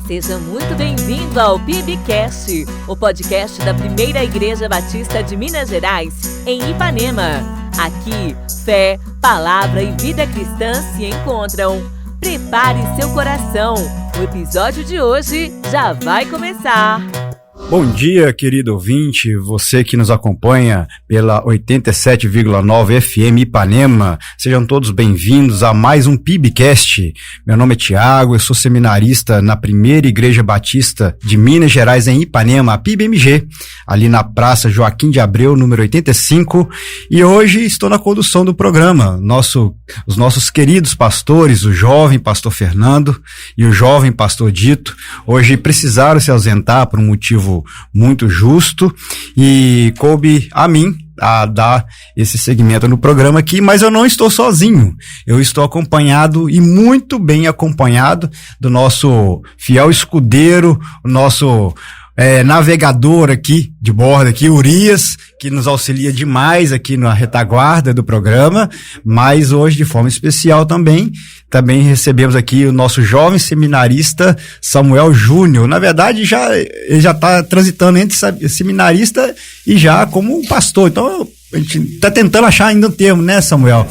Seja muito bem-vindo ao PIBcast, o podcast da Primeira Igreja Batista de Minas Gerais, em Ipanema. Aqui, fé, palavra e vida cristã se encontram. Prepare seu coração, o episódio de hoje já vai começar. Bom dia, querido ouvinte, você que nos acompanha pela 87,9 FM Ipanema. Sejam todos bem-vindos a mais um PIBcast. Meu nome é Tiago, eu sou seminarista na Primeira Igreja Batista de Minas Gerais, em Ipanema, a PIBMG, ali na Praça Joaquim de Abreu, número 85. E hoje estou na condução do programa. Os nossos queridos pastores, o jovem pastor Fernando e o jovem pastor Dito, hoje precisaram se ausentar por um motivo muito justo e coube a mim a dar esse segmento no programa aqui, mas eu não estou sozinho, eu estou acompanhado e muito bem acompanhado do nosso fiel escudeiro, o nosso navegador aqui de bordo aqui, Urias, que nos auxilia demais aqui na retaguarda do programa, mas hoje de forma especial também recebemos aqui o nosso jovem seminarista Samuel Júnior. Na verdade, ele já está transitando entre seminarista e já como pastor. Então, a gente está tentando achar ainda um termo, né, Samuel?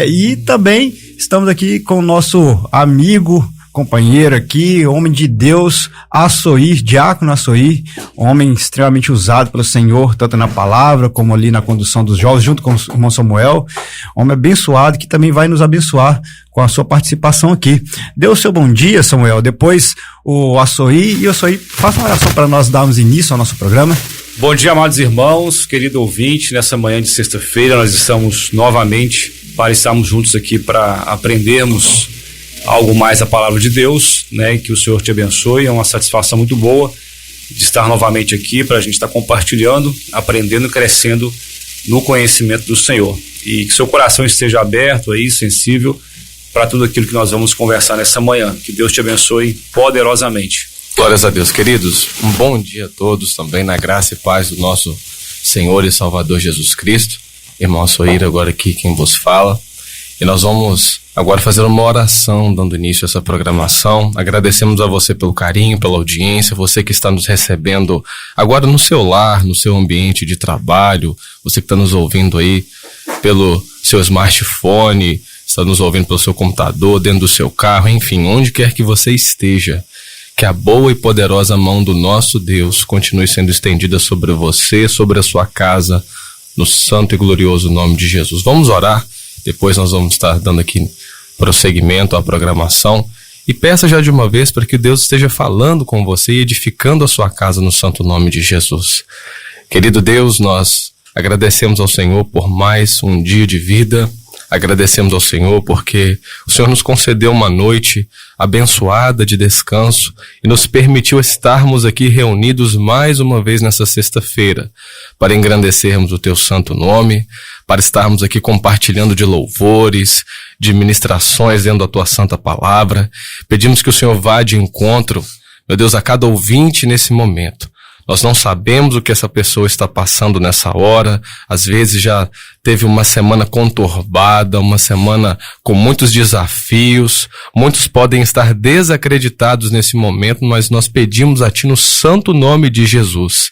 E também estamos aqui com o nosso amigo, companheiro aqui, homem de Deus, Assoir, diácono Assoir, homem extremamente usado pelo Senhor, tanto na palavra como ali na condução dos jovens, junto com o irmão Samuel, homem abençoado que também vai nos abençoar com a sua participação aqui. Dê o seu bom dia, Samuel, depois o Assoir, e o Assoir, faça uma oração para nós darmos início ao nosso programa. Bom dia, amados irmãos, querido ouvinte, nessa manhã de sexta-feira nós estamos novamente para estarmos juntos aqui para aprendermos algo mais da palavra de Deus, né? E que o Senhor te abençoe. É uma satisfação muito boa de estar novamente aqui para a gente estar compartilhando, aprendendo e crescendo no conhecimento do Senhor. E que seu coração esteja aberto aí, sensível para tudo aquilo que nós vamos conversar nessa manhã. Que Deus te abençoe poderosamente. Glórias a Deus, queridos. Um bom dia a todos também, na graça e paz do nosso Senhor e Salvador Jesus Cristo. Irmão Assoir, agora aqui quem vos fala. E nós vamos agora fazer uma oração, dando início a essa programação. Agradecemos a você pelo carinho, pela audiência, você que está nos recebendo agora no seu lar, no seu ambiente de trabalho, você que está nos ouvindo aí pelo seu smartphone, está nos ouvindo pelo seu computador, dentro do seu carro, enfim, onde quer que você esteja. Que a boa e poderosa mão do nosso Deus continue sendo estendida sobre você, sobre a sua casa, no santo e glorioso nome de Jesus. Vamos orar. Depois nós vamos estar dando aqui prosseguimento à programação. E peça já de uma vez para que Deus esteja falando com você e edificando a sua casa no santo nome de Jesus. Querido Deus, nós agradecemos ao Senhor por mais um dia de vida. Agradecemos ao Senhor porque o Senhor nos concedeu uma noite abençoada de descanso e nos permitiu estarmos aqui reunidos mais uma vez nessa sexta-feira para engrandecermos o teu santo nome, para estarmos aqui compartilhando de louvores, de ministrações dentro da tua santa palavra. Pedimos que o Senhor vá de encontro, meu Deus, a cada ouvinte nesse momento. Nós não sabemos o que essa pessoa está passando nessa hora, às vezes já teve uma semana conturbada, uma semana com muitos desafios, muitos podem estar desacreditados nesse momento, mas nós pedimos a Ti no santo nome de Jesus,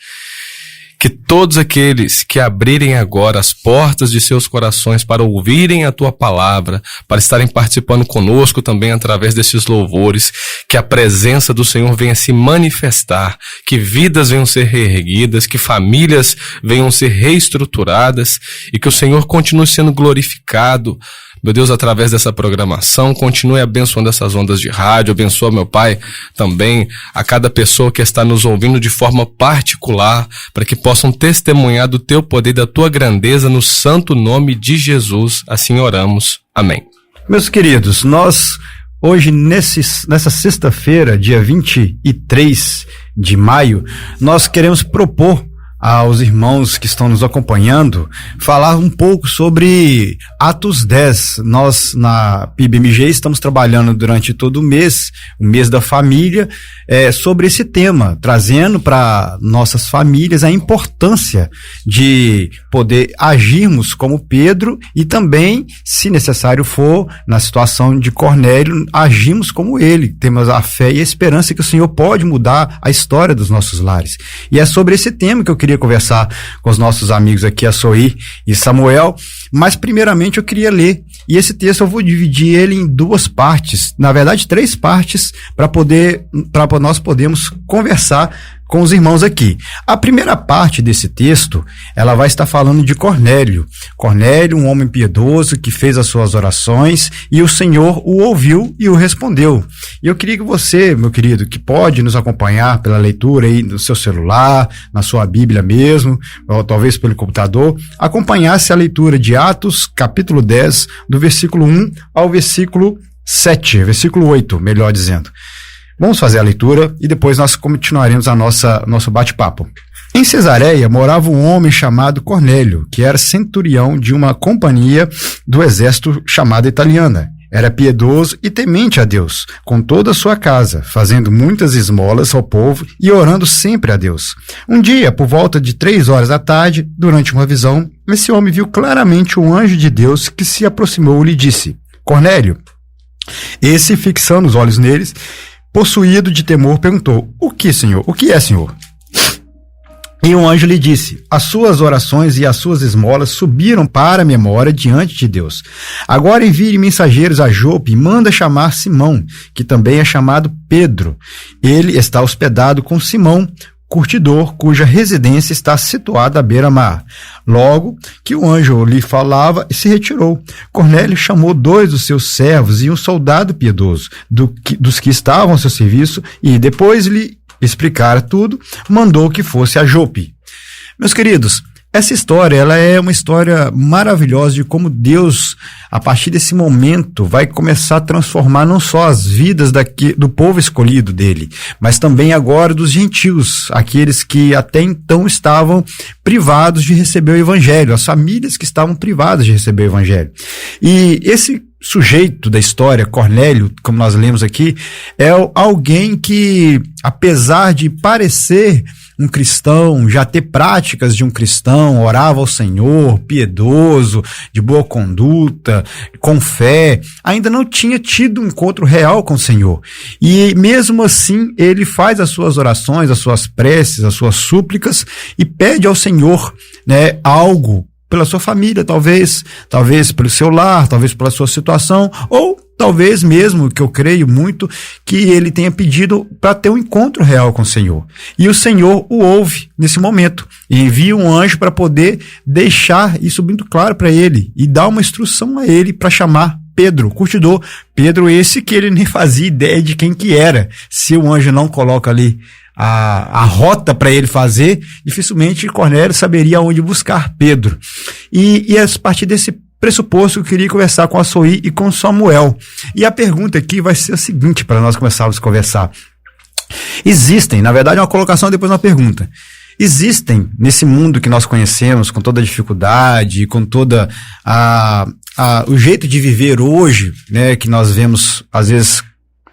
que todos aqueles que abrirem agora as portas de seus corações para ouvirem a Tua palavra, para estarem participando conosco também através desses louvores, que a presença do Senhor venha se manifestar, que vidas venham ser reerguidas, que famílias venham ser reestruturadas e que o Senhor continue sendo glorificado, meu Deus, através dessa programação, continue abençoando essas ondas de rádio, abençoa, meu Pai, também a cada pessoa que está nos ouvindo de forma particular, para que possam testemunhar do Teu poder e da Tua grandeza no santo nome de Jesus. Assim oramos. Amém. Meus queridos, nós hoje, nessa sexta-feira, dia 23 de maio, nós queremos propor aos irmãos que estão nos acompanhando, falar um pouco sobre Atos 10. Nós, na PIBMG, estamos trabalhando durante todo o mês da família, sobre esse tema, trazendo para nossas famílias a importância de poder agirmos como Pedro e também, se necessário for, na situação de Cornélio, agimos como ele. Temos a fé e a esperança que o Senhor pode mudar a história dos nossos lares. E é sobre esse tema que eu queria conversar com os nossos amigos aqui, Açoí e Samuel, mas primeiramente eu queria ler, e esse texto eu vou dividir ele em duas partes, na verdade 3 partes, para nós podermos conversar com os irmãos aqui. A primeira parte desse texto, ela vai estar falando de Cornélio. Cornélio, um homem piedoso que fez as suas orações e o Senhor o ouviu e o respondeu. E eu queria que você, meu querido, que pode nos acompanhar pela leitura aí no seu celular, na sua Bíblia mesmo, ou talvez pelo computador, acompanhasse a leitura de Atos, capítulo 10, do versículo 1 ao versículo 7, versículo 8, melhor dizendo. Vamos fazer a leitura e depois nós continuaremos nosso bate-papo. Em Cesareia morava um homem chamado Cornélio, que era centurião de uma companhia do exército chamada Italiana. Era piedoso e temente a Deus, com toda a sua casa, fazendo muitas esmolas ao povo e orando sempre a Deus. Um dia, por volta de 3 horas da tarde, durante uma visão, esse homem viu claramente um anjo de Deus que se aproximou e lhe disse: Cornélio. Esse, fixando os olhos neles, possuído de temor, perguntou: O que, Senhor? O que é, Senhor? E o anjo lhe disse: As suas orações e as suas esmolas subiram para a memória diante de Deus. Agora envie mensageiros a Jope e manda chamar Simão, que também é chamado Pedro. Ele está hospedado com Simão, curtidor, cuja residência está situada à beira-mar. Logo que o anjo lhe falava, se retirou. Cornélio chamou 2 dos seus servos e um soldado piedoso, dos que estavam ao seu serviço, e depois lhe explicar tudo, mandou que fosse a Jope. Meus queridos, essa história, ela é uma história maravilhosa de como Deus, a partir desse momento, vai começar a transformar não só as vidas do povo escolhido dele, mas também agora dos gentios, aqueles que até então estavam privados de receber o evangelho, as famílias que estavam privadas de receber o evangelho. E esse sujeito da história, Cornélio, como nós lemos aqui, é alguém que, apesar de parecer um cristão, já ter práticas de um cristão, orava ao Senhor, piedoso, de boa conduta, com fé, ainda não tinha tido um encontro real com o Senhor. E mesmo assim, ele faz as suas orações, as suas preces, as suas súplicas e pede ao Senhor, algo pela sua família, talvez pelo seu lar, talvez pela sua situação, ou talvez mesmo, que eu creio muito, que ele tenha pedido para ter um encontro real com o Senhor. E o Senhor o ouve nesse momento e envia um anjo para poder deixar isso muito claro para ele e dar uma instrução a ele para chamar Pedro, curtidor. Pedro esse que ele nem fazia ideia de quem que era. Se o anjo não coloca ali a rota para ele fazer, dificilmente Cornélio saberia onde buscar Pedro. E a partir desse pressuposto, eu queria conversar com a Açoí e com Samuel. E a pergunta aqui vai ser a seguinte, para nós começarmos a conversar. Existem, na verdade é uma colocação, depois uma pergunta. Existem, nesse mundo que nós conhecemos, com toda a dificuldade, com toda o jeito de viver hoje, que nós vemos, às vezes,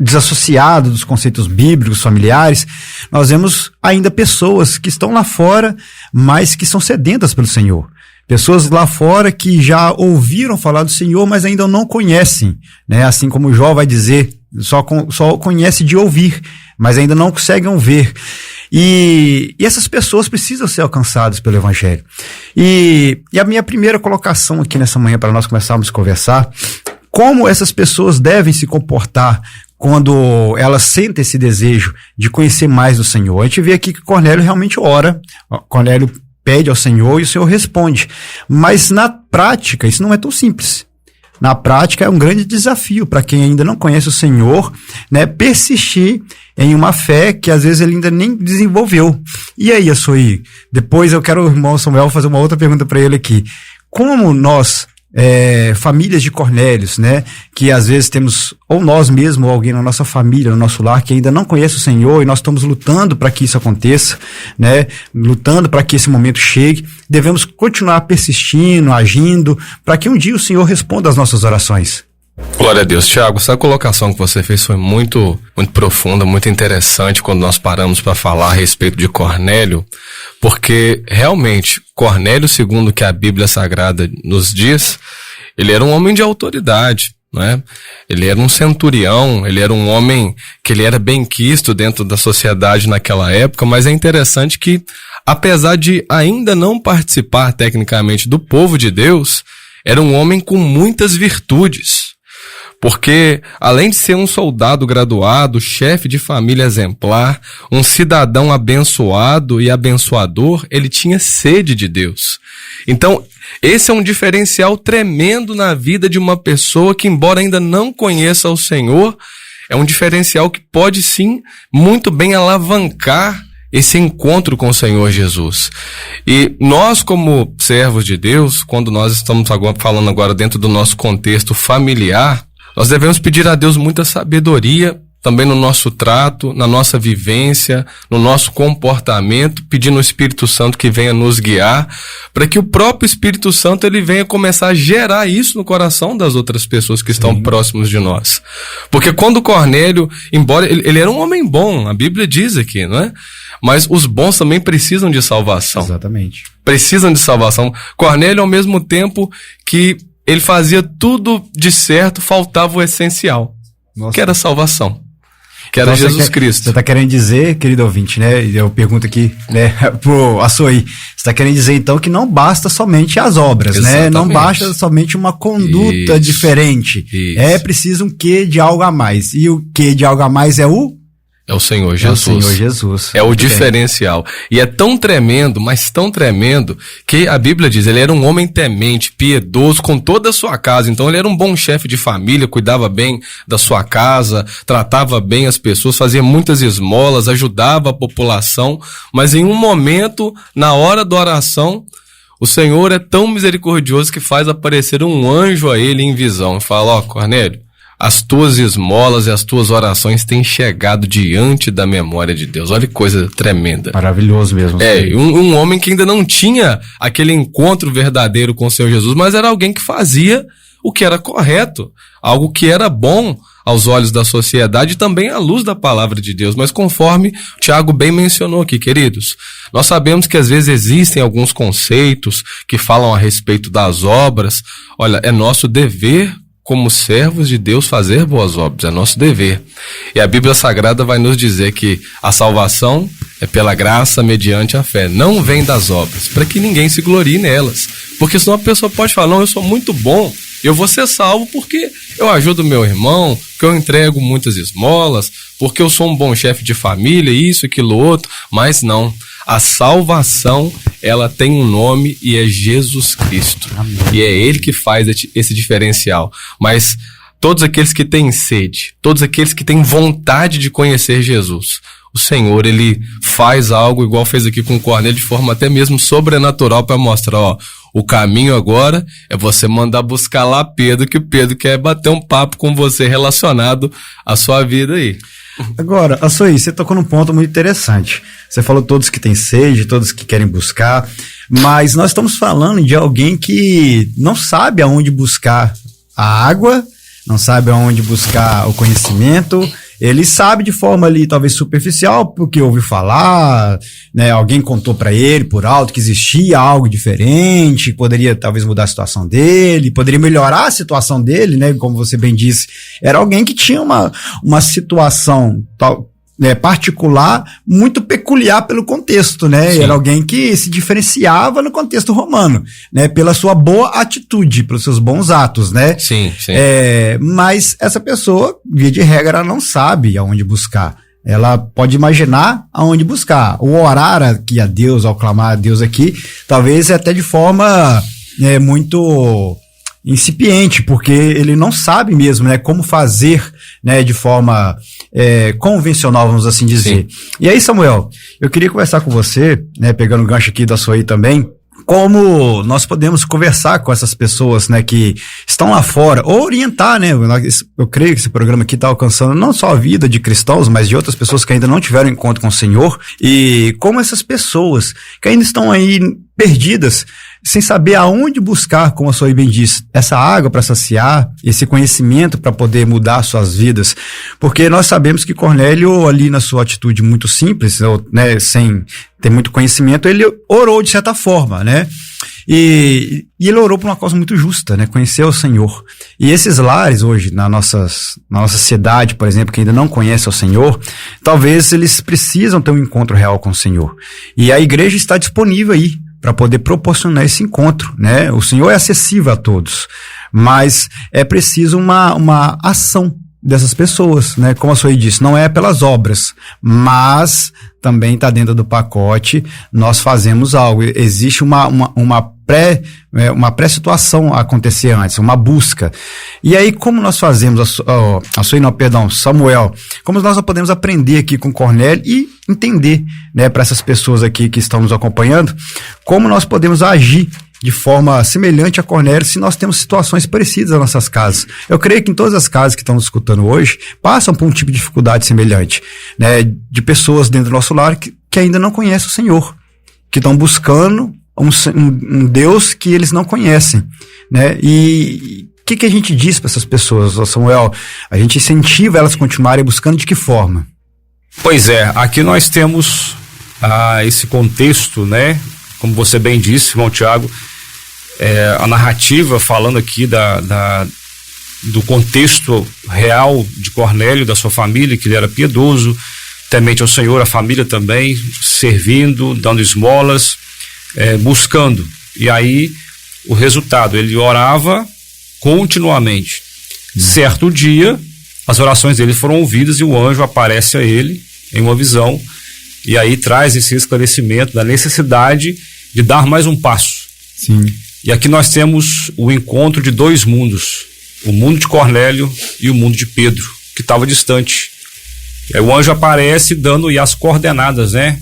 desassociado dos conceitos bíblicos, familiares, nós vemos ainda pessoas que estão lá fora, mas que são sedentas pelo Senhor. Pessoas lá fora que já ouviram falar do Senhor, mas ainda não conhecem, Assim como Jó vai dizer, só conhece de ouvir, mas ainda não conseguem ver. E essas pessoas precisam ser alcançadas pelo Evangelho. E a minha primeira colocação aqui nessa manhã, para nós começarmos a conversar, como essas pessoas devem se comportar quando elas sentem esse desejo de conhecer mais do Senhor. A gente vê aqui que Cornélio realmente ora, Cornélio pede ao Senhor e o Senhor responde. Mas na prática, isso não é tão simples. Na prática, é um grande desafio para quem ainda não conhece o Senhor, persistir em uma fé que às vezes ele ainda nem desenvolveu. E aí, Açoí? Depois eu quero o irmão Samuel fazer uma outra pergunta para ele aqui. Como nós famílias de Cornélios, né? Que às vezes temos, ou nós mesmos, ou alguém na nossa família, no nosso lar, que ainda não conhece o Senhor, e nós estamos lutando para que isso aconteça, né? Lutando para que esse momento chegue. Devemos continuar persistindo, agindo, para que um dia o Senhor responda às nossas orações. Glória a Deus. Tiago, essa colocação que você fez foi muito profunda, muito interessante quando nós paramos para falar a respeito de Cornélio, porque realmente Cornélio, segundo o que a Bíblia Sagrada nos diz, ele era um homem de autoridade, né? Ele era um centurião, ele era um homem que ele era bem quisto dentro da sociedade naquela época, mas é interessante que, apesar de ainda não participar tecnicamente do povo de Deus, era um homem com muitas virtudes. Porque, além de ser um soldado graduado, chefe de família exemplar, um cidadão abençoado e abençoador, ele tinha sede de Deus. Então, esse é um diferencial tremendo na vida de uma pessoa que, embora ainda não conheça o Senhor, é um diferencial que pode sim, muito bem alavancar esse encontro com o Senhor Jesus. E nós, como servos de Deus, quando nós estamos falando agora dentro do nosso contexto familiar, nós devemos pedir a Deus muita sabedoria também no nosso trato, na nossa vivência, no nosso comportamento, pedindo ao Espírito Santo que venha nos guiar, para que o próprio Espírito Santo ele venha começar a gerar isso no coração das outras pessoas que estão próximos de nós. Porque quando Cornélio, embora ele era um homem bom, a Bíblia diz aqui, não é? Mas os bons também precisam de salvação. Exatamente. Precisam de salvação. Cornélio, ao mesmo tempo que ele fazia tudo de certo, faltava o essencial, que era a salvação, que era então, Jesus Cristo. Você está querendo dizer, querido ouvinte, né? Eu pergunto aqui, né, pro Açoí, você está querendo dizer então que não basta somente as obras, né? Não basta somente uma conduta diferente. É preciso um quê de algo a mais. E o quê de algo a mais é o? É o Senhor Jesus. É o Senhor Jesus. É o diferencial. E é tão tremendo, mas tão tremendo, que a Bíblia diz, ele era um homem temente, piedoso, com toda a sua casa. Então ele era um bom chefe de família, cuidava bem da sua casa, tratava bem as pessoas, fazia muitas esmolas, ajudava a população. Mas em um momento, na hora da oração, o Senhor é tão misericordioso que faz aparecer um anjo a ele em visão. E fala, ó, Cornélio, as tuas esmolas e as tuas orações têm chegado diante da memória de Deus. Olha que coisa tremenda. Maravilhoso mesmo. Um homem que ainda não tinha aquele encontro verdadeiro com o Senhor Jesus, mas era alguém que fazia o que era correto, algo que era bom aos olhos da sociedade e também à luz da palavra de Deus. Mas conforme o Tiago bem mencionou aqui, queridos, nós sabemos que às vezes existem alguns conceitos que falam a respeito das obras. Olha, é nosso dever como servos de Deus fazer boas obras, é nosso dever. E a Bíblia Sagrada vai nos dizer que a salvação é pela graça mediante a fé, não vem das obras, para que ninguém se glorie nelas. Porque senão a pessoa pode falar, não, eu sou muito bom, eu vou ser salvo porque eu ajudo meu irmão, porque eu entrego muitas esmolas, porque eu sou um bom chefe de família, isso, aquilo, outro, mas não. A salvação, ela tem um nome e é Jesus Cristo. Amém. E é Ele que faz esse diferencial. Mas todos aqueles que têm sede, todos aqueles que têm vontade de conhecer Jesus, o Senhor, Ele faz algo igual fez aqui com o Cornélio, de forma até mesmo sobrenatural para mostrar, ó, o caminho agora é você mandar buscar lá Pedro, que o Pedro quer bater um papo com você relacionado à sua vida aí. Agora, Açoí, você tocou num ponto muito interessante. Você falou todos que têm sede, todos que querem buscar, mas nós estamos falando de alguém que não sabe aonde buscar a água, não sabe aonde buscar o conhecimento. Ele sabe de forma ali talvez superficial, porque ouviu falar, né, alguém contou para ele por alto que existia algo diferente, poderia talvez mudar a situação dele, poderia melhorar a situação dele, né, como você bem disse. Era alguém que tinha uma situação particular muito peculiar pelo contexto, né? Sim. Era alguém que se diferenciava no contexto romano, né? Pela sua boa atitude, pelos seus bons atos, né? Sim, sim. Mas essa pessoa, via de regra, ela não sabe aonde buscar. Ela pode imaginar aonde buscar. O orar aqui a Deus, ao clamar a Deus aqui, talvez até de forma muito incipiente, porque ele não sabe mesmo, né, como fazer, né, de forma convencional, vamos assim dizer. Sim. E aí, Samuel, eu queria conversar com você, né, pegando o gancho aqui da Açoí também, como nós podemos conversar com essas pessoas, né, que estão lá fora, ou orientar, né, eu creio que esse programa aqui está alcançando não só a vida de cristãos, mas de outras pessoas que ainda não tiveram encontro com o Senhor, e como essas pessoas que ainda estão aí perdidas, sem saber aonde buscar, como a Soy bem disse, essa água para saciar, esse conhecimento para poder mudar suas vidas, porque nós sabemos que Cornélio, ali na sua atitude muito simples, né, sem ter muito conhecimento, ele orou de certa forma, né, e ele orou por uma causa muito justa, né, conhecer o Senhor. E esses lares hoje, na nossa cidade, por exemplo, que ainda não conhece o Senhor, talvez eles precisam ter um encontro real com o Senhor. E a igreja está disponível aí para poder proporcionar esse encontro, né? O Senhor é acessível a todos, mas é preciso uma ação dessas pessoas, né? Como a Soy disse, não é pelas obras, mas também está dentro do pacote, nós fazemos algo. Existe uma pré-situação a acontecer antes, uma busca. E aí, como nós fazemos, Samuel, como nós podemos aprender aqui com Cornélio e entender, né, para essas pessoas aqui que estão nos acompanhando, como nós podemos agir de forma semelhante a Cornélio se nós temos situações parecidas nas nossas casas. Eu creio que em todas as casas que estão nos escutando hoje, passam por um tipo de dificuldade semelhante, né, de pessoas dentro do nosso lar que ainda não conhecem o Senhor, que estão buscando um Deus que eles não conhecem, né? E o que a gente diz para essas pessoas, Samuel? A gente incentiva elas a continuarem buscando de que forma? Pois é, aqui nós temos esse contexto, né? Como você bem disse, irmão Tiago, a narrativa falando aqui do contexto real de Cornélio, da sua família, que ele era piedoso, temente ao Senhor, a família também, servindo, dando esmolas, buscando. E aí, o resultado, ele orava continuamente. Certo dia, as orações dele foram ouvidas e o anjo aparece a ele em uma visão, e aí traz esse esclarecimento da necessidade de dar mais um passo. Sim. E aqui nós temos o encontro de dois mundos, o mundo de Cornélio e o mundo de Pedro, que estava distante. Aí o anjo aparece dando as coordenadas, né?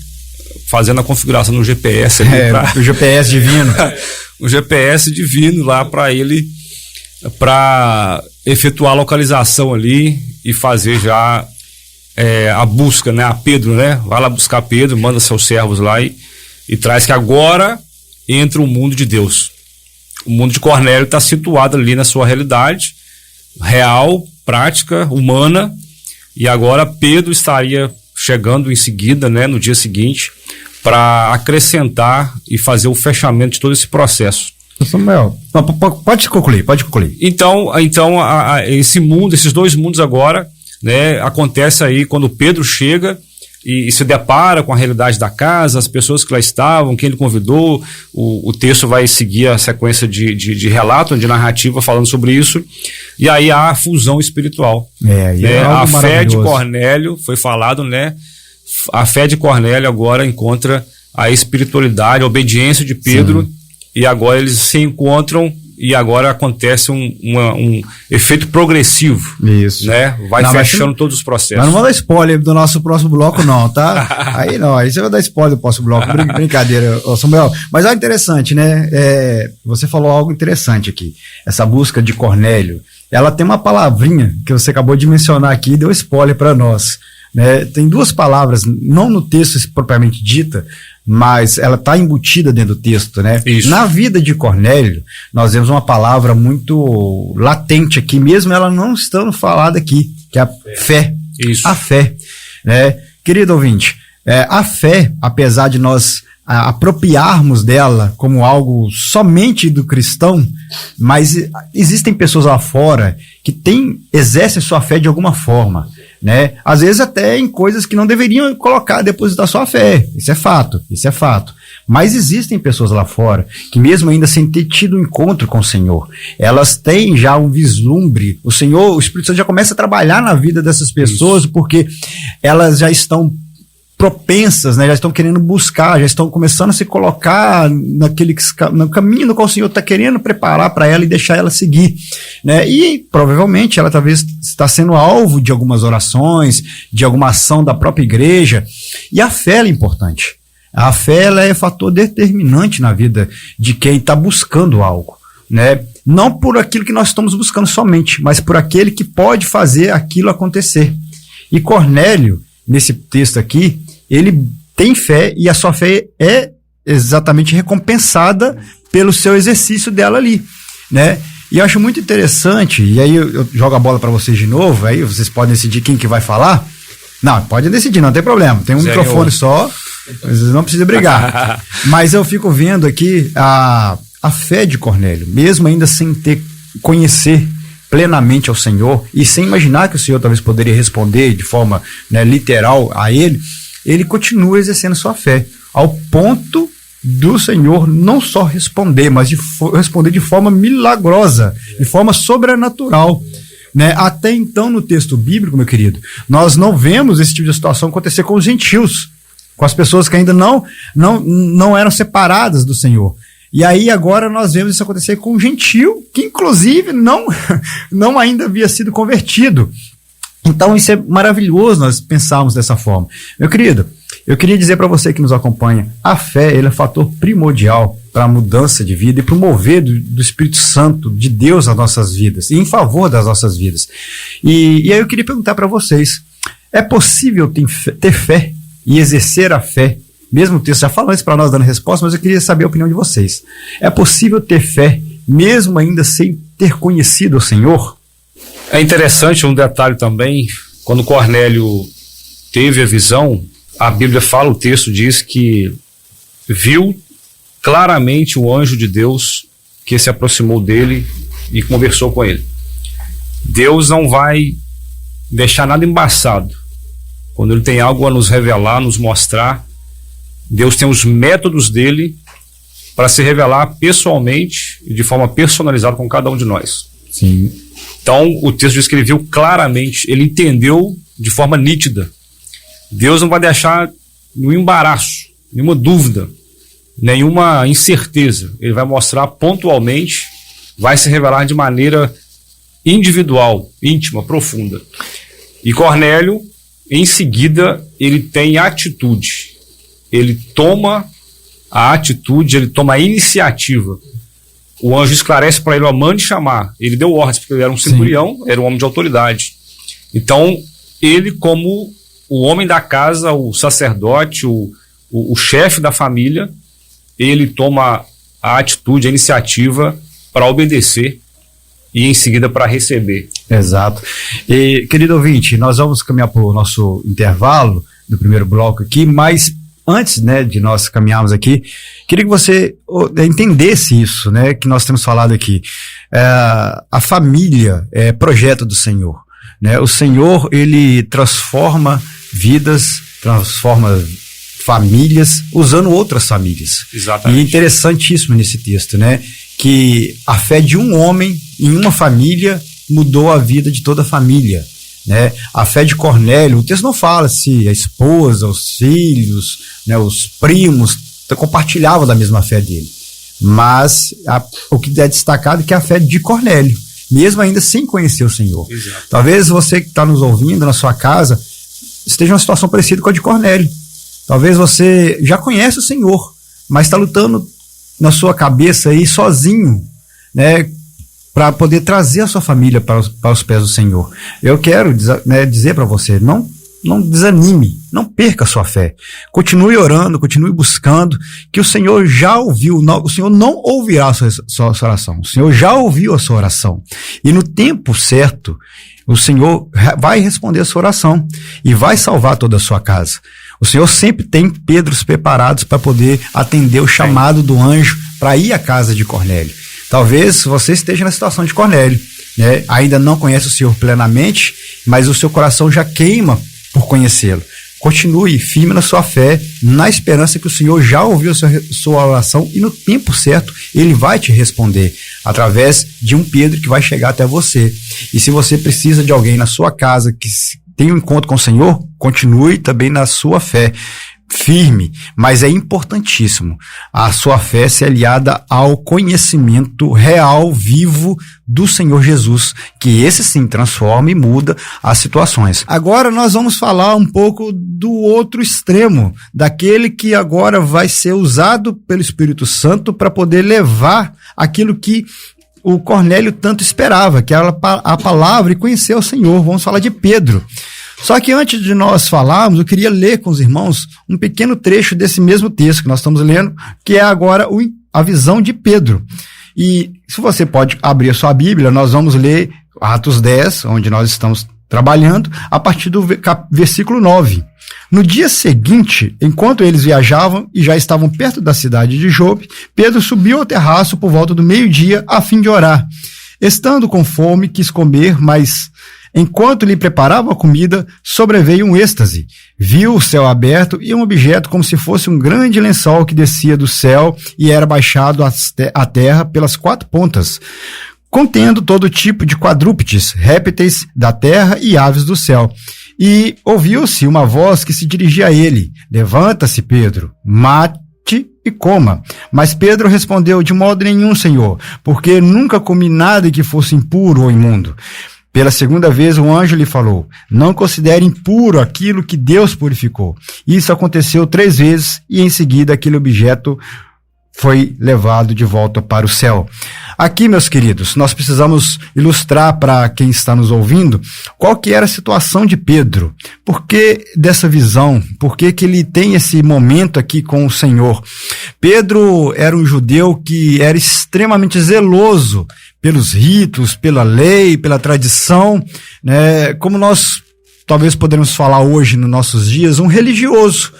Fazendo a configuração no GPS. O GPS divino. O GPS divino lá para ele, para efetuar a localização ali e fazer já a busca, né? A Pedro, né? Vai lá buscar Pedro, manda seus servos lá e traz que agora entra o mundo de Deus. O mundo de Cornélio está situado ali na sua realidade real, prática, humana, e agora Pedro estaria chegando em seguida, né, no dia seguinte, para acrescentar e fazer o fechamento de todo esse processo. Samuel, pode concluir. Então esse mundo, esses dois mundos agora, né, acontece aí quando Pedro chega e se depara com a realidade da casa, as pessoas que lá estavam, quem ele convidou. O texto vai seguir a sequência de relato, de narrativa falando sobre isso, e aí há a fusão espiritual. A fé de Cornélio, foi falado, né? A fé de Cornélio agora encontra a espiritualidade, a obediência de Pedro. Sim. E agora eles se encontram e agora acontece um efeito progressivo. Isso. Né? Vai fechando todos os processos. Mas não vou dar spoiler do nosso próximo bloco, não, tá? Aí não, aí você vai dar spoiler do próximo bloco. Brincadeira, Samuel. Mas é interessante, né? Você falou algo interessante aqui. Essa busca de Cornélio, ela tem uma palavrinha que você acabou de mencionar aqui e deu spoiler para nós. Né? Tem duas palavras, não no texto propriamente dita, mas ela está embutida dentro do texto, né? Isso. Na vida de Cornélio, nós vemos uma palavra muito latente aqui, mesmo ela não estando falada aqui, que é a fé. Isso. A fé, né? Querido ouvinte, a fé, apesar de nós apropriarmos dela como algo somente do cristão, mas existem pessoas lá fora que exercem sua fé de alguma forma, né? Às vezes até em coisas que não deveriam depositar sua fé. Isso é fato. Mas existem pessoas lá fora que, mesmo ainda sem ter tido um encontro com o Senhor, elas têm já um vislumbre. O Espírito Santo já começa a trabalhar na vida dessas pessoas. Isso. Porque elas já estão propensas, né? Já estão querendo buscar, já estão começando a se colocar no caminho no qual o Senhor está querendo preparar para ela e deixar ela seguir, né? E provavelmente ela talvez está sendo alvo de algumas orações, de alguma ação da própria igreja, e a fé é importante. A fé, ela é fator determinante na vida de quem está buscando algo, né? Não por aquilo que nós estamos buscando somente, mas por aquele que pode fazer aquilo acontecer. E Cornélio, nesse texto aqui, ele tem fé e a sua fé é exatamente recompensada pelo seu exercício dela ali, né? E eu acho muito interessante, e aí eu jogo a bola para vocês de novo, aí vocês podem decidir quem que vai falar. Não, pode decidir, não tem problema, tem um microfone só, vocês não precisam brigar. Mas eu fico vendo aqui a fé de Cornélio, mesmo ainda sem conhecer plenamente ao Senhor, e sem imaginar que o Senhor talvez poderia responder de forma, né, literal a ele continua exercendo sua fé, ao ponto do Senhor não só responder, mas responder de forma milagrosa, de forma sobrenatural, né? Até então, no texto bíblico, meu querido, nós não vemos esse tipo de situação acontecer com os gentios, com as pessoas que ainda não eram separadas do Senhor. E aí agora nós vemos isso acontecer com um gentio que inclusive não ainda havia sido convertido. Então isso é maravilhoso nós pensarmos dessa forma. Meu querido, eu queria dizer para você que nos acompanha, a fé ele é fator primordial para a mudança de vida e para o mover do Espírito Santo de Deus nas nossas vidas e em favor das nossas vidas. E aí eu queria perguntar para vocês, é possível ter fé e exercer a fé? Mesmo o texto já falou isso para nós dando resposta, mas eu queria saber a opinião de vocês. É possível ter fé mesmo ainda sem ter conhecido o Senhor? É interessante um detalhe também, quando Cornélio teve a visão, a Bíblia fala, o texto diz que viu claramente o anjo de Deus que se aproximou dele e conversou com ele. Deus não vai deixar nada embaçado. Quando ele tem algo a nos revelar, nos mostrar, Deus tem os métodos dele para se revelar pessoalmente e de forma personalizada com cada um de nós. Sim. Então, o texto diz que ele viu claramente, ele entendeu de forma nítida. Deus não vai deixar nenhum embaraço, nenhuma dúvida, nenhuma incerteza. Ele vai mostrar pontualmente, vai se revelar de maneira individual, íntima, profunda. E Cornélio, em seguida, ele tem atitude. Ele toma a atitude, ele toma a iniciativa. O anjo esclarece para ele, mande chamar. Ele deu ordens, porque ele era um centurião, era um homem de autoridade. Então, ele como o homem da casa, o sacerdote, o chefe da família, ele toma a atitude, a iniciativa para obedecer e em seguida para receber. Exato. E, querido ouvinte, nós vamos caminhar para o nosso intervalo do primeiro bloco aqui, mas antes, né, de nós caminharmos aqui, queria que você entendesse isso, né, que nós temos falado aqui. A família é projeto do Senhor, né? O Senhor, ele transforma vidas, transforma famílias, usando outras famílias. Exatamente. E é interessantíssimo nesse texto, né, que a fé de um homem em uma família mudou a vida de toda a família, né? A fé de Cornélio, o texto não fala se a esposa, os filhos, né, os primos compartilhavam da mesma fé dele, mas o que é destacado é que a fé de Cornélio, mesmo ainda sem conhecer o Senhor. Exato. Talvez você que está nos ouvindo na sua casa esteja em uma situação parecida com a de Cornélio. Talvez você já conhece o Senhor, mas está lutando na sua cabeça aí sozinho, né, para poder trazer a sua família para os pés do Senhor. Eu quero, né, dizer para você, não desanime, não perca a sua fé. Continue orando, continue buscando, que o Senhor já ouviu, o Senhor não ouvirá a sua oração, o Senhor já ouviu a sua oração. E no tempo certo, o Senhor vai responder a sua oração e vai salvar toda a sua casa. O Senhor sempre tem Pedros preparados para poder atender o chamado do anjo para ir à casa de Cornélio. Talvez você esteja na situação de Cornélio, né? Ainda não conhece o Senhor plenamente, mas o seu coração já queima por conhecê-lo. Continue firme na sua fé, na esperança que o Senhor já ouviu a sua oração e no tempo certo Ele vai te responder através de um Pedro que vai chegar até você. E se você precisa de alguém na sua casa que tem um encontro com o Senhor, continue também na sua fé. firme, mas é importantíssimo a sua fé ser aliada ao conhecimento real, vivo do Senhor Jesus, que esse sim transforma e muda as situações. Agora nós vamos falar um pouco do outro extremo, daquele que agora vai ser usado pelo Espírito Santo para poder levar aquilo que o Cornélio tanto esperava, que era a palavra e conhecer o Senhor. Vamos falar de Pedro. Só que antes de nós falarmos, eu queria ler com os irmãos um pequeno trecho desse mesmo texto que nós estamos lendo, que é agora a visão de Pedro. E se você pode abrir a sua Bíblia, nós vamos ler Atos 10, onde nós estamos trabalhando, a partir do versículo 9. No dia seguinte, enquanto eles viajavam e já estavam perto da cidade de Jope, Pedro subiu ao terraço por volta do meio-dia a fim de orar. Estando com fome, quis comer, mas enquanto lhe preparava a comida, sobreveio um êxtase. Viu o céu aberto e um objeto como se fosse um grande lençol que descia do céu e era baixado à terra pelas 4 pontas, contendo todo tipo de quadrúpedes, répteis da terra e aves do céu. E ouviu-se uma voz que se dirigia a ele: levanta-se, Pedro, mate e coma. Mas Pedro respondeu: de modo nenhum, Senhor, porque nunca comi nada que fosse impuro ou imundo. Pela segunda vez o anjo lhe falou: não considere impuro aquilo que Deus purificou. Isso aconteceu 3 vezes e em seguida aquele objeto foi levado de volta para o céu. Aqui, meus queridos, nós precisamos ilustrar para quem está nos ouvindo qual que era a situação de Pedro. Por que dessa visão? Por que ele tem esse momento aqui com o Senhor? Pedro era um judeu que era extremamente zeloso pelos ritos, pela lei, pela tradição, né? Como nós talvez poderemos falar hoje nos nossos dias, um religioso.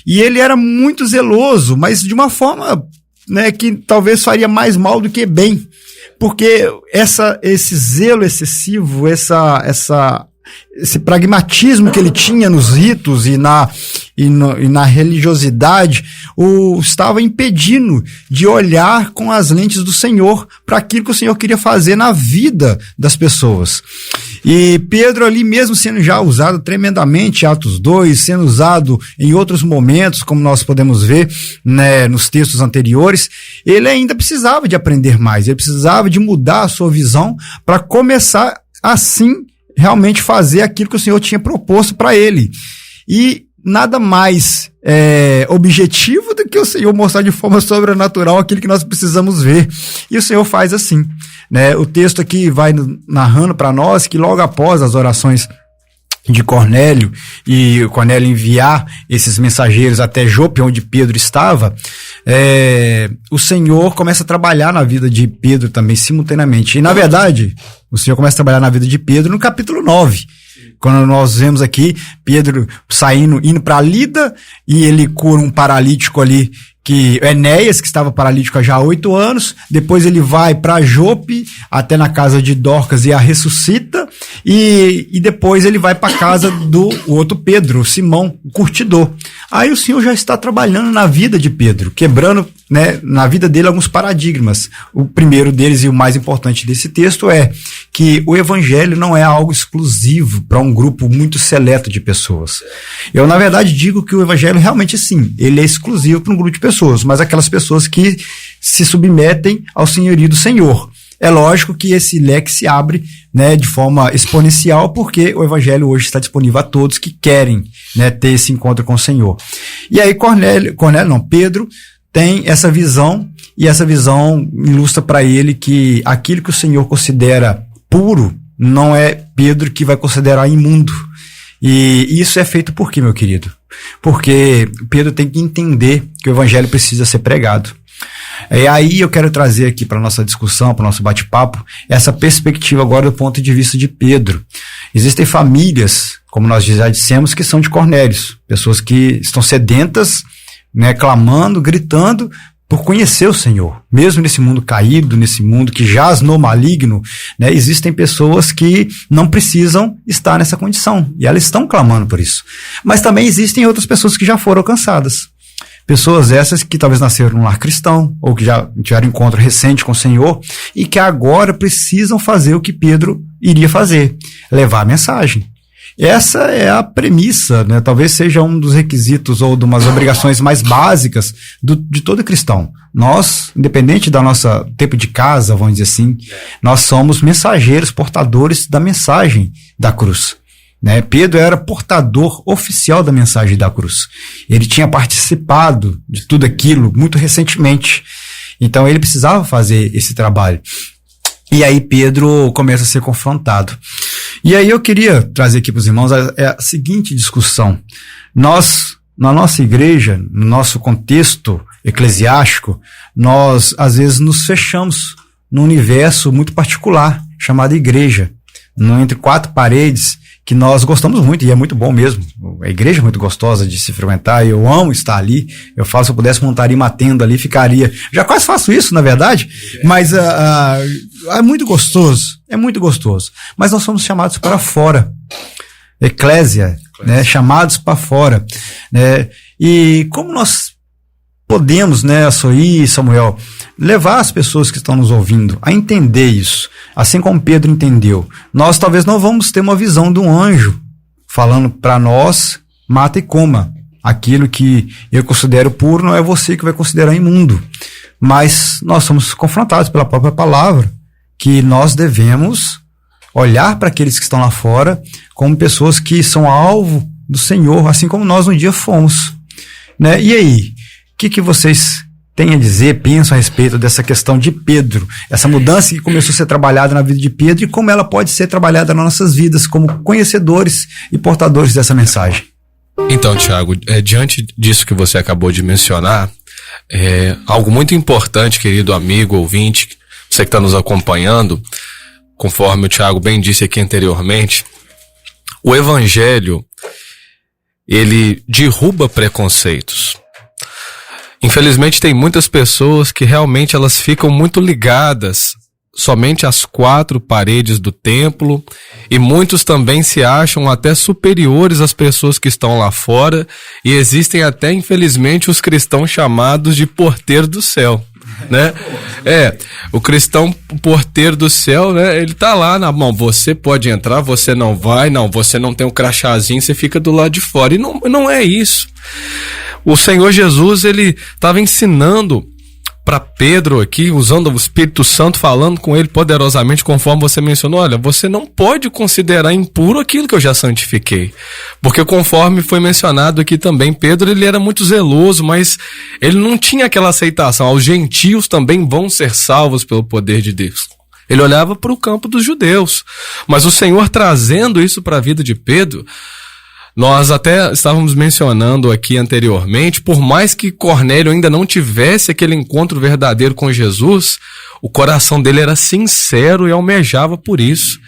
E ele era muito zeloso, mas de uma forma, né, que talvez faria mais mal do que bem, porque esse zelo excessivo, esse pragmatismo que ele tinha nos ritos e na religiosidade o estava impedindo de olhar com as lentes do Senhor para aquilo que o Senhor queria fazer na vida das pessoas. E Pedro ali mesmo sendo já usado tremendamente, Atos 2, sendo usado em outros momentos, como nós podemos ver, né, nos textos anteriores, ele ainda precisava de aprender mais, ele precisava de mudar a sua visão para começar assim realmente fazer aquilo que o Senhor tinha proposto para ele. E nada mais objetivo do que o Senhor mostrar de forma sobrenatural aquilo que nós precisamos ver. E o Senhor faz assim, né? O texto aqui vai narrando para nós que logo após as orações de Cornélio, e o Cornélio enviar esses mensageiros até Jope, onde Pedro estava, o Senhor começa a trabalhar na vida de Pedro também simultaneamente. E na verdade, o Senhor começa a trabalhar na vida de Pedro no capítulo 9. Quando nós vemos aqui Pedro indo para Lida, e ele cura um paralítico ali, que Enéas, que estava paralítico há já 8 anos, depois ele vai para Jope, até na casa de Dorcas e a ressuscita, e depois ele vai para a casa do outro Pedro, Simão, o curtidor. Aí o Senhor já está trabalhando na vida de Pedro, quebrando, né, na vida dele alguns paradigmas. O primeiro deles e o mais importante desse texto é que o evangelho não é algo exclusivo para um grupo muito seleto de pessoas. Eu, na verdade, digo que o evangelho realmente sim, ele é exclusivo para um grupo de pessoas, mas aquelas pessoas que se submetem ao senhorio do Senhor. É lógico que esse leque se abre, né, de forma exponencial, porque o evangelho hoje está disponível a todos que querem, né, ter esse encontro com o Senhor. E aí Pedro tem essa visão, e essa visão ilustra para ele que aquilo que o Senhor considera puro, não é Pedro que vai considerar imundo. E isso é feito por quê, meu querido? Porque Pedro tem que entender que o evangelho precisa ser pregado. E aí eu quero trazer aqui para nossa discussão, para o nosso bate-papo, essa perspectiva agora do ponto de vista de Pedro. Existem famílias, como nós já dissemos, que são de Cornélios, pessoas que estão sedentas, né, clamando, gritando por conhecer o Senhor. Mesmo nesse mundo caído, nesse mundo que jaz no maligno, né, existem pessoas que não precisam estar nessa condição, e elas estão clamando por isso. Mas também existem outras pessoas que já foram alcançadas. Pessoas essas que talvez nasceram num lar cristão, ou que já tiveram encontro recente com o Senhor, e que agora precisam fazer o que Pedro iria fazer, levar a mensagem. Essa é a premissa, né? Talvez seja um dos requisitos ou de umas obrigações mais básicas de todo cristão. Nós, independente da nossa tempo de casa, vamos dizer assim, nós somos mensageiros, portadores da mensagem da cruz. Né? Pedro era portador oficial da mensagem da cruz. Ele tinha participado de tudo aquilo muito recentemente. Então ele precisava fazer esse trabalho. E aí Pedro começa a ser confrontado. E aí eu queria trazer aqui para os irmãos a seguinte discussão. Nós, na nossa igreja, no nosso contexto eclesiástico, nós às vezes nos fechamos num universo muito particular, chamado igreja. Entre quatro paredes, que nós gostamos muito, e é muito bom mesmo. A igreja é muito gostosa de se frequentar, eu amo estar ali. Eu falo, se eu pudesse montar uma tenda ali, ficaria. Já quase faço isso, na verdade, mas é muito gostoso, Mas nós somos chamados para fora. Eclésia, né, chamados para fora. Né, e como nós podemos, né, Açoí e Samuel, levar as pessoas que estão nos ouvindo a entender isso, assim como Pedro entendeu. Nós talvez não vamos ter uma visão de um anjo falando para nós, mata e coma. Aquilo que eu considero puro não é você que vai considerar imundo. Mas nós somos confrontados pela própria palavra, que nós devemos olhar para aqueles que estão lá fora como pessoas que são alvo do Senhor, assim como nós um dia fomos. Né? E aí? O que vocês têm a dizer, pensam a respeito dessa questão de Pedro, essa mudança que começou a ser trabalhada na vida de Pedro e como ela pode ser trabalhada nas nossas vidas como conhecedores e portadores dessa mensagem? Então, Tiago, diante disso que você acabou de mencionar, algo muito importante, querido amigo, ouvinte, você que está nos acompanhando, conforme o Tiago bem disse aqui anteriormente, o Evangelho, ele derruba preconceitos. Infelizmente tem muitas pessoas que realmente elas ficam muito ligadas somente às quatro paredes do templo e muitos também se acham até superiores às pessoas que estão lá fora e existem até infelizmente os cristãos chamados de porteiro do céu, né? O cristão porteiro do céu, né? Ele tá lá na mão, você pode entrar, você não vai, não, você não tem um crachazinho, você fica do lado de fora e não é isso. O Senhor Jesus, ele estava ensinando para Pedro aqui, usando o Espírito Santo, falando com ele poderosamente, conforme você mencionou, olha, você não pode considerar impuro aquilo que eu já santifiquei. Porque conforme foi mencionado aqui também, Pedro, ele era muito zeloso, mas ele não tinha aquela aceitação. Os gentios também vão ser salvos pelo poder de Deus. Ele olhava para o campo dos judeus. Mas o Senhor trazendo isso para a vida de Pedro, nós até estávamos mencionando aqui anteriormente, por mais que Cornélio ainda não tivesse aquele encontro verdadeiro com Jesus, o coração dele era sincero e almejava por isso.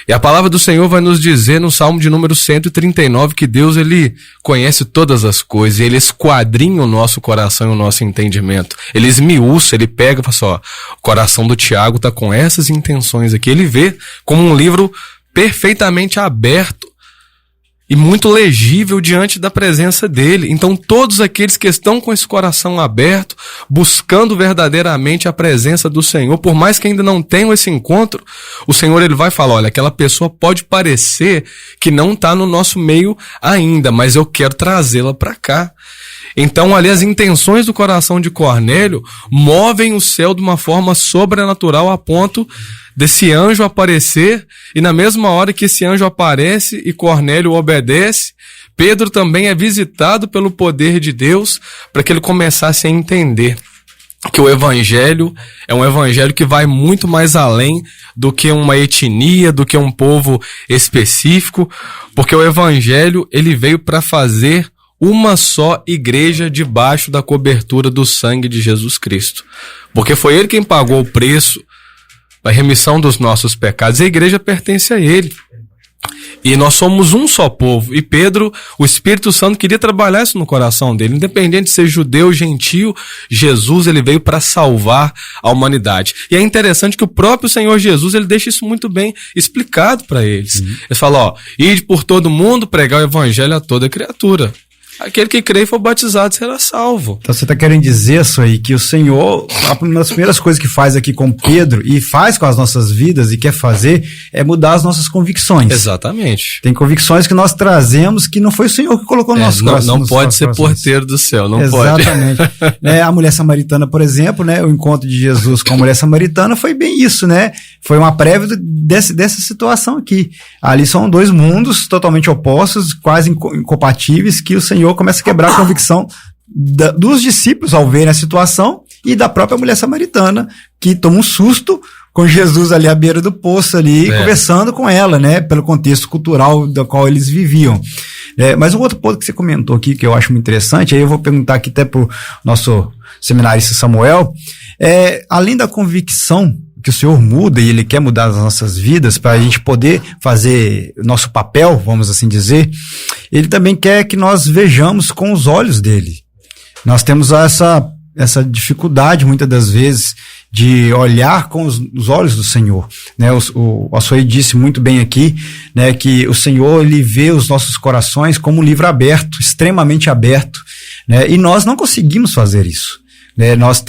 E a palavra do Senhor vai nos dizer no Salmo de número 139 que Deus, ele conhece todas as coisas, e ele esquadrinha o nosso coração e o nosso entendimento. Ele esmiuça, ele pega e fala assim, ó, o coração do Tiago está com essas intenções aqui. Ele vê como um livro perfeitamente aberto e muito legível diante da presença dele. Então todos aqueles que estão com esse coração aberto, buscando verdadeiramente a presença do Senhor, por mais que ainda não tenham esse encontro, o Senhor ele vai falar, olha, aquela pessoa pode parecer que não está no nosso meio ainda, mas eu quero trazê-la para cá. Então ali as intenções do coração de Cornélio movem o céu de uma forma sobrenatural a ponto desse anjo aparecer, e na mesma hora que esse anjo aparece e Cornélio obedece, Pedro também é visitado pelo poder de Deus para que ele começasse a entender que o evangelho é um evangelho que vai muito mais além do que uma etnia, do que um povo específico, porque o evangelho ele veio para fazer uma só igreja debaixo da cobertura do sangue de Jesus Cristo, porque foi ele quem pagou o preço da remissão dos nossos pecados, e a igreja pertence a ele. E nós somos um só povo. E Pedro, o Espírito Santo queria trabalhar isso no coração dele. Independente de ser judeu, gentio, Jesus ele veio para salvar a humanidade. E é interessante que o próprio Senhor Jesus ele deixa isso muito bem explicado para eles. Ele fala, ide por todo mundo, pregar o evangelho a toda criatura. Aquele que crê e for batizado será salvo. Então você está querendo dizer isso aí, que o Senhor, uma das primeiras coisas que faz aqui com Pedro e faz com as nossas vidas e quer fazer é mudar as nossas convicções. Exatamente. Tem convicções que nós trazemos que não foi o Senhor que colocou no nosso coração. Não pode ser porteiro do céu, não pode. Exatamente. A mulher samaritana, por exemplo, né, o encontro de Jesus com a mulher samaritana foi bem isso, né? Foi uma prévia dessa situação aqui. Ali são dois mundos totalmente opostos, quase incompatíveis, que o Senhor começa a quebrar a convicção dos discípulos ao verem a situação e da própria mulher samaritana, que toma um susto com Jesus ali à beira do poço ali, conversando com ela, né, pelo contexto cultural do qual eles viviam. Mas um outro ponto que você comentou aqui, que eu acho muito interessante, aí eu vou perguntar aqui até pro nosso seminarista Samuel, além da convicção que o Senhor muda e Ele quer mudar as nossas vidas para a gente poder fazer o nosso papel, vamos assim dizer, Ele também quer que nós vejamos com os olhos dele. Nós temos essa dificuldade, muitas das vezes, de olhar com os olhos do Senhor, né? O Açoí disse muito bem aqui, né, que o Senhor, Ele vê os nossos corações como um livro aberto, extremamente aberto, né? E nós não conseguimos fazer isso, né? Nós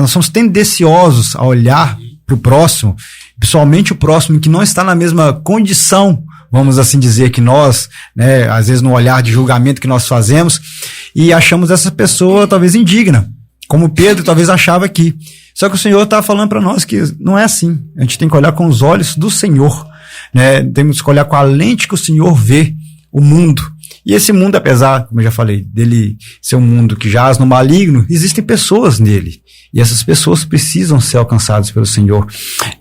somos tendenciosos a olhar para o próximo, principalmente o próximo que não está na mesma condição, vamos assim dizer, que nós, né, às vezes no olhar de julgamento que nós fazemos, e achamos essa pessoa talvez indigna, como Pedro talvez achava aqui. Só que o Senhor está falando para nós que não é assim. A gente tem que olhar com os olhos do Senhor, né? Temos que olhar com a lente que o Senhor vê o mundo. E esse mundo, apesar, como eu já falei, dele ser um mundo que jaz no maligno, existem pessoas nele. E essas pessoas precisam ser alcançadas pelo Senhor.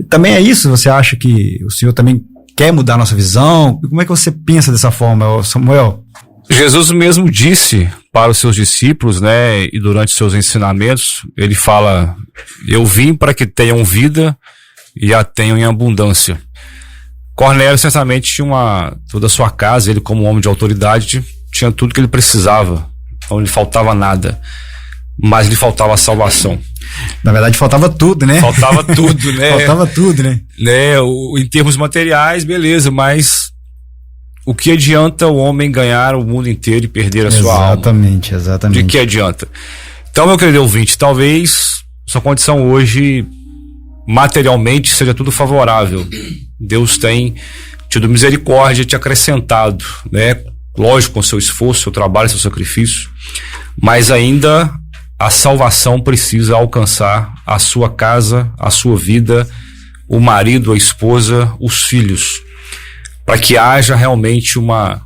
Também é isso? Você acha que o Senhor também quer mudar a nossa visão? Como é que você pensa dessa forma, Samuel? Jesus mesmo disse para os seus discípulos, né, e durante seus ensinamentos, ele fala: eu vim para que tenham vida e a tenham em abundância. Cornélio certamente tinha toda a sua casa, ele como homem de autoridade, tinha tudo que ele precisava, não lhe faltava nada, mas lhe faltava a salvação. Na verdade, faltava tudo, né? Faltava tudo, né? Faltava tudo, né? Em termos materiais, beleza, mas o que adianta o homem ganhar o mundo inteiro e perder a sua alma? Exatamente. De que adianta? Então, meu querido ouvinte, talvez sua condição hoje materialmente seja tudo favorável. Deus tem tido misericórdia, te acrescentado, né? Lógico, com seu esforço, seu trabalho, seu sacrifício, mas ainda a salvação precisa alcançar a sua casa, a sua vida, o marido, a esposa, os filhos, para que haja realmente uma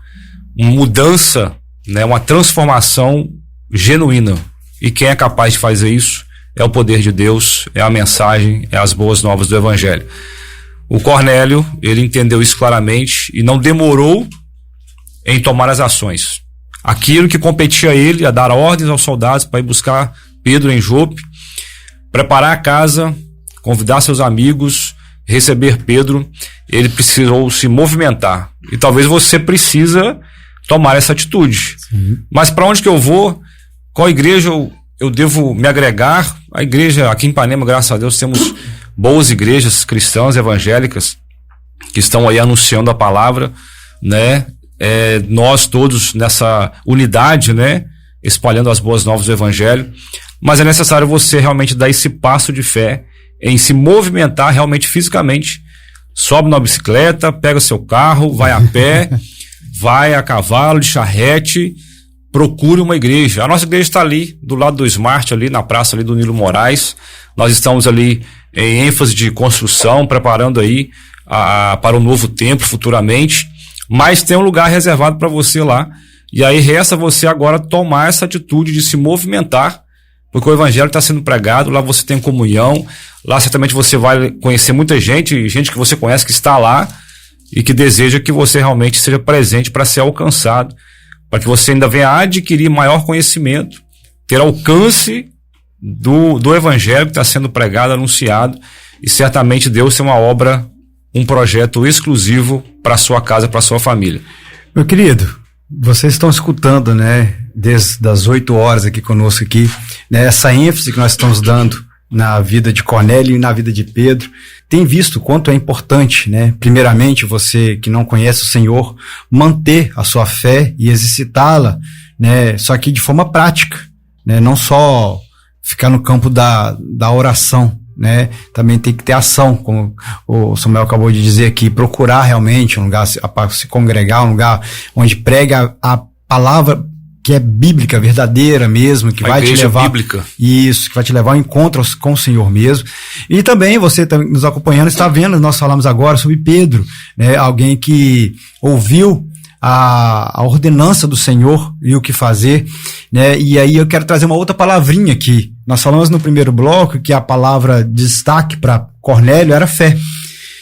mudança, né? Uma transformação genuína. E quem é capaz de fazer isso é o poder de Deus, é a mensagem, é as boas novas do Evangelho. O Cornélio, ele entendeu isso claramente e não demorou em tomar as ações. Aquilo que competia a ele, a dar ordens aos soldados para ir buscar Pedro em Jope, preparar a casa, convidar seus amigos, receber Pedro, ele precisou se movimentar. E talvez você precisa tomar essa atitude. Sim. Mas para onde que eu vou? Qual igreja eu devo me agregar? A igreja aqui em Ipanema, graças a Deus, temos boas igrejas cristãs, evangélicas, que estão aí anunciando a palavra, né? Nós todos nessa unidade, né? Espalhando as boas novas do Evangelho. Mas é necessário você realmente dar esse passo de fé em se movimentar realmente fisicamente. Sobe numa bicicleta, pega seu carro, vai a pé, vai a cavalo, de charrete, procure uma igreja. A nossa igreja está ali, do lado do Smart, ali na praça ali do Nilo Moraes. Nós estamos ali em ênfase de construção, preparando aí para o novo templo futuramente. Mas tem um lugar reservado para você lá. E aí resta você agora tomar essa atitude de se movimentar, porque o Evangelho está sendo pregado, lá você tem comunhão, lá certamente você vai conhecer muita gente que você conhece que está lá e que deseja que você realmente seja presente para ser alcançado, para que você ainda venha a adquirir maior conhecimento, ter alcance do Evangelho que está sendo pregado, anunciado, e certamente Deus tem uma obra, um projeto exclusivo para a sua casa, para a sua família. Meu querido, vocês estão escutando, né, desde as 8 horas aqui conosco aqui, né, essa ênfase que nós estamos dando na vida de Cornélio e na vida de Pedro. Tem visto o quanto é importante, né, primeiramente você que não conhece o Senhor, manter a sua fé e exercitá-la, né? Só que de forma prática, né? Não só ficar no campo da oração, né? Também tem que ter ação, como o Samuel acabou de dizer aqui, procurar realmente um lugar para se congregar, um lugar onde prega a palavra que é bíblica, verdadeira mesmo, que vai te levar bíblica. Isso, que vai te levar ao encontro com o Senhor mesmo. E também você tá nos acompanhando, está vendo, nós falamos agora sobre Pedro, né? Alguém que ouviu a ordenança do Senhor e o que fazer, né? E aí eu quero trazer uma outra palavrinha aqui. Nós falamos no primeiro bloco que a palavra de destaque para Cornélio era fé.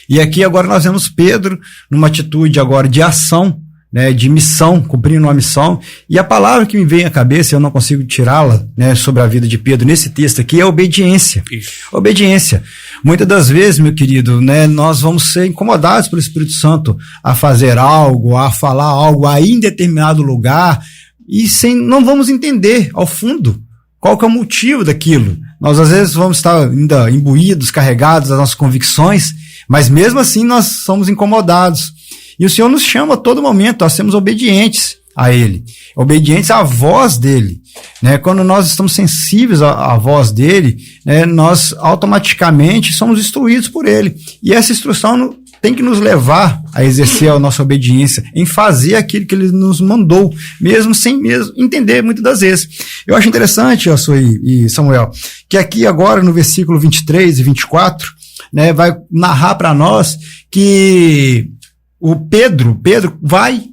E aqui agora nós vemos Pedro numa atitude agora de ação, né, de missão, cumprindo uma missão. E a palavra que me vem à cabeça, eu não consigo tirá-la, né, sobre a vida de Pedro nesse texto aqui, é obediência. Isso. Obediência. Muitas das vezes, meu querido, né, nós vamos ser incomodados pelo Espírito Santo a fazer algo, a falar algo aí em determinado lugar, e não vamos entender ao fundo qual que é o motivo daquilo. Nós às vezes vamos estar ainda imbuídos, carregados das nossas convicções, mas mesmo assim nós somos incomodados. E o Senhor nos chama a todo momento a sermos obedientes a Ele, obedientes à voz dEle, né? Quando nós estamos sensíveis à voz dEle, né, nós automaticamente somos instruídos por Ele. E essa instrução tem que nos levar a exercer a nossa obediência, em fazer aquilo que Ele nos mandou, mesmo sem mesmo entender muitas das vezes. Eu acho interessante, Josué e Samuel, que aqui agora no versículo 23 e 24, né, vai narrar para nós que o Pedro vai,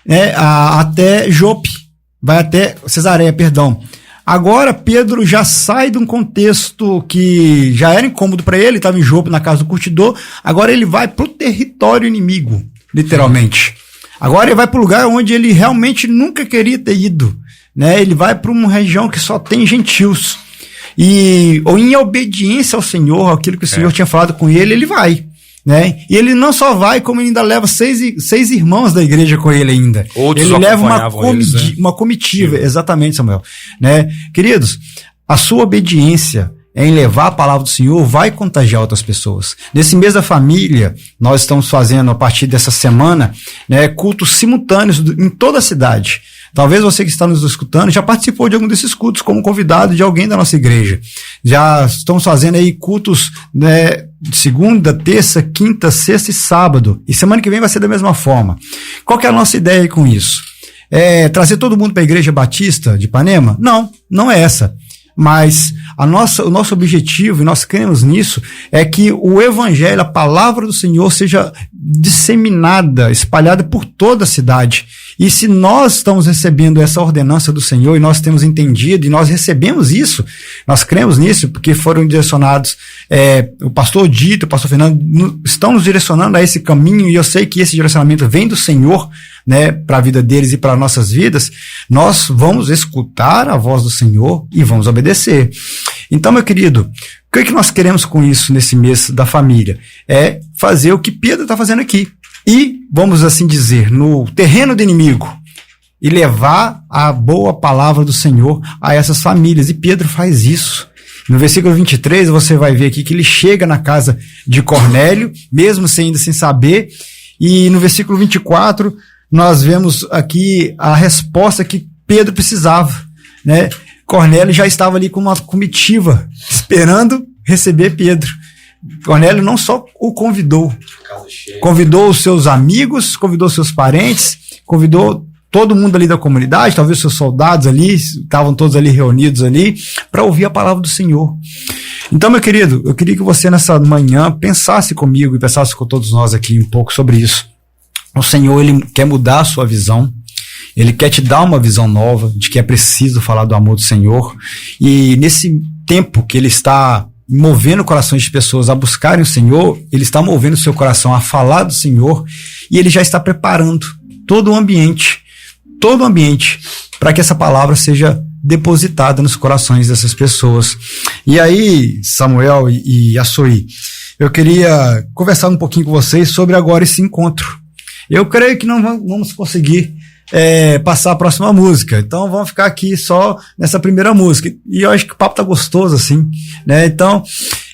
né, até Jope, vai até Cesareia, perdão. Agora Pedro já sai de um contexto que já era incômodo para ele, estava em Jope, na casa do curtidor, agora ele vai para o território inimigo, literalmente. Agora ele vai para o lugar onde ele realmente nunca queria ter ido, né? Ele vai para uma região que só tem gentios. Ou em obediência ao Senhor, aquilo que o Senhor tinha falado com ele, ele vai. Né? E ele não só vai, como ele ainda leva seis irmãos da igreja com ele ainda. Outros ele leva uma comitiva, exatamente, Samuel. Né? Queridos, a sua obediência em levar a palavra do Senhor vai contagiar outras pessoas. Nesse mês da família, nós estamos fazendo, a partir dessa semana, né, cultos simultâneos em toda a cidade. Talvez você que está nos escutando já participou de algum desses cultos como convidado de alguém da nossa igreja. Já estamos fazendo aí cultos, né, de segunda, terça, quinta, sexta e sábado. E semana que vem vai ser da mesma forma. Qual que é a nossa ideia com isso? É trazer todo mundo para a Igreja Batista de Ipanema? Não, não é essa. Mas o nosso objetivo, e nós cremos nisso, é que o Evangelho, a palavra do Senhor, seja disseminada, espalhada por toda a cidade. E se nós estamos recebendo essa ordenança do Senhor, e nós temos entendido, e nós recebemos isso, nós cremos nisso, porque foram direcionados, o pastor Dito, o pastor Fernando, estão nos direcionando a esse caminho, e eu sei que esse direcionamento vem do Senhor, né, para a vida deles e para nossas vidas. Nós vamos escutar a voz do Senhor e vamos obedecer. Então, meu querido, o que nós queremos com isso nesse mês da família? É fazer o que Pedro está fazendo aqui. E, vamos assim dizer, no terreno do inimigo, e levar a boa palavra do Senhor a essas famílias. E Pedro faz isso. No versículo 23, você vai ver aqui que ele chega na casa de Cornélio, mesmo ainda sem saber. E no versículo 24, nós vemos aqui a resposta que Pedro precisava, né? Cornélio já estava ali com uma comitiva, esperando receber Pedro. Cornélio não só o convidou os seus amigos, convidou os seus parentes, convidou todo mundo ali da comunidade, talvez os seus soldados ali, estavam todos ali reunidos ali, para ouvir a palavra do Senhor. Então, meu querido, eu queria que você nessa manhã pensasse comigo e pensasse com todos nós aqui um pouco sobre isso. O Senhor, Ele quer mudar a sua visão. Ele quer te dar uma visão nova de que é preciso falar do amor do Senhor. E nesse tempo que Ele está movendo corações de pessoas a buscarem o Senhor, Ele está movendo o seu coração a falar do Senhor, e Ele já está preparando todo o ambiente para que essa palavra seja depositada nos corações dessas pessoas. E aí, Samuel e Açoí, eu queria conversar um pouquinho com vocês sobre agora esse encontro. Eu creio que não vamos conseguir passar a próxima música, então vamos ficar aqui só nessa primeira música, e eu acho que o papo tá gostoso assim, né? Então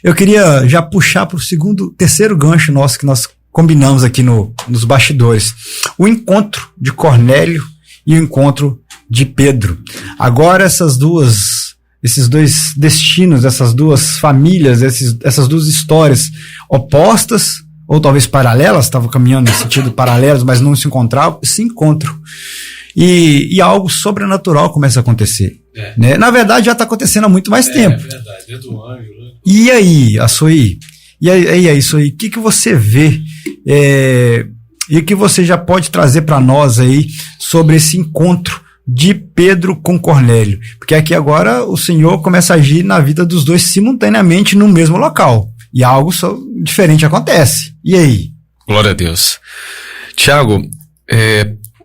eu queria já puxar para o terceiro gancho nosso que nós combinamos aqui nos bastidores, o encontro de Cornélio e o encontro de Pedro. Agora esses dois destinos, essas duas famílias, essas duas histórias opostas, ou talvez paralelas, estavam caminhando no sentido paralelos, mas não se encontravam, se encontram. E algo sobrenatural começa a acontecer. Né? Na verdade, já está acontecendo há muito mais tempo. É verdade, é do anjo, né? E aí, Açoí? E aí, isso aí, o que você vê e o que você já pode trazer para nós aí sobre esse encontro de Pedro com Cornélio? Porque aqui agora o Senhor começa a agir na vida dos dois simultaneamente no mesmo local. E algo diferente acontece. E aí? Glória a Deus. Tiago,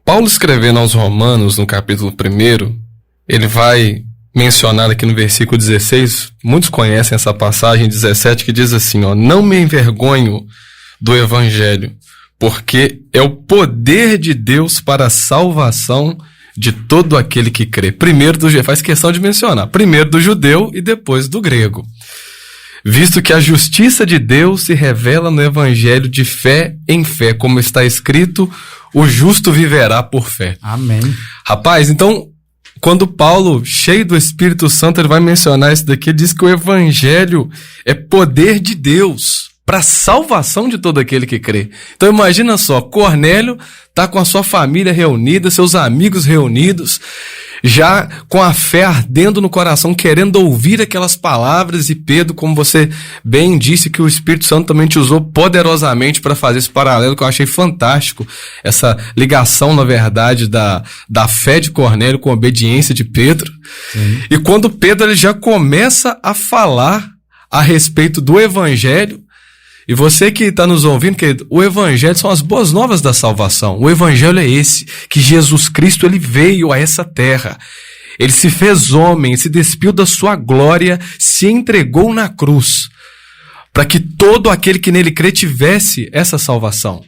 Paulo escrevendo aos Romanos, no capítulo 1, ele vai mencionar aqui no versículo 16, muitos conhecem essa passagem 17, que diz assim, não me envergonho do evangelho, porque é o poder de Deus para a salvação de todo aquele que crê. Primeiro faz questão de mencionar, primeiro do judeu e depois do grego. Visto que a justiça de Deus se revela no evangelho de fé em fé, como está escrito, o justo viverá por fé. Amém. Rapaz, então, quando Paulo, cheio do Espírito Santo, ele vai mencionar isso daqui, ele diz que o evangelho é poder de Deus para a salvação de todo aquele que crê. Então imagina só, Cornélio está com a sua família reunida, seus amigos reunidos, já com a fé ardendo no coração, querendo ouvir aquelas palavras, e Pedro, como você bem disse, que o Espírito Santo também te usou poderosamente para fazer esse paralelo, que eu achei fantástico, essa ligação, na verdade, da fé de Cornélio com a obediência de Pedro. Sim. E quando Pedro ele já começa a falar a respeito do Evangelho, e você que está nos ouvindo, querido, o Evangelho são as boas novas da salvação. O Evangelho é esse, que Jesus Cristo ele veio a essa terra. Ele se fez homem, se despiu da sua glória, se entregou na cruz, para que todo aquele que nele crê tivesse essa salvação.